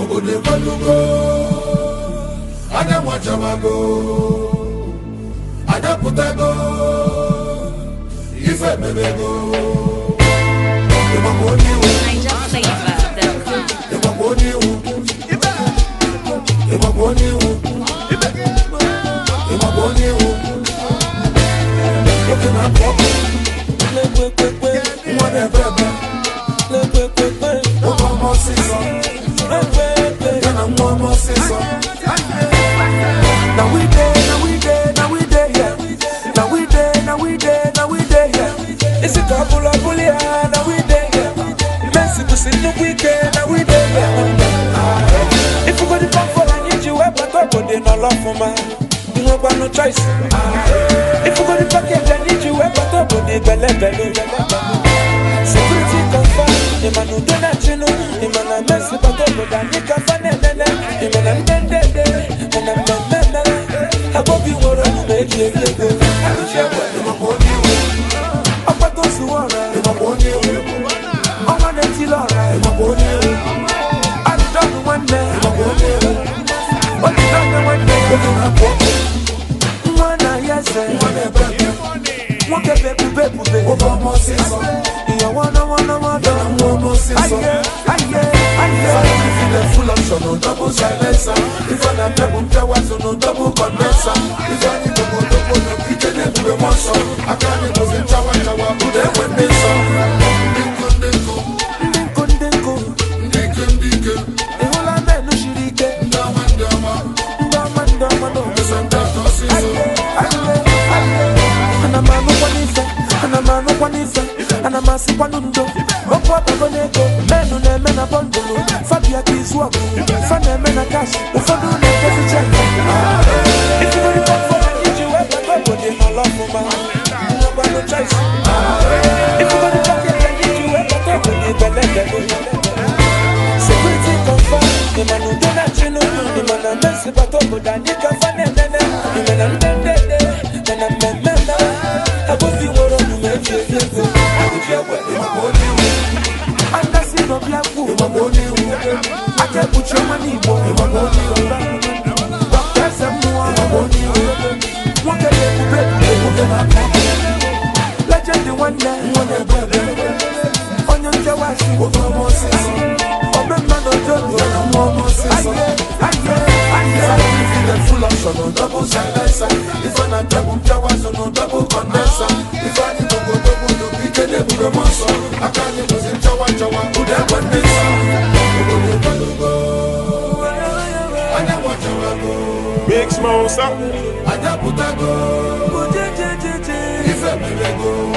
Ogode Malugo, Ada Mwachamago, Ada Putago, Ife Mebego, no choice. If you go to package, I need you but up on the belly. Security confirm, the man who do not you know, the man I mess with but up on the can the man I'm dead, and I'm I hope you want to make it go. I don't share what you want you. I'm not those who are right. I'm on the till alright. I'm done one day. But you don't know what they full option, no double silencer. If I am no double condenser. If I need to go to kitchen and do a monster, I can't go in Chawa, put them when they saw. And I'm a sipanundo, Opa Bonego, men on a men a bundle, Fabia Kiswap, Fana men a cash, the Fadu never check. If you really want for it, you have to go with my love for my no choice. If you want to talk it, you have to go with the security confirm, the man who do not you know, the man a mess about over than you can find it, the man I'm dead, and I'm I hope you want to make it. And that's it, no black woman. I can't put your money, boy. Doctors and more. What can you do? Legend the one day. On your Jawashi, full option, no double silencer. If I'm not double Jawas, no double condenser. If I need to go double, you can never a monster. I can't lose in Jawa, who that one is. Big Smoke, I got Putago. If I may go.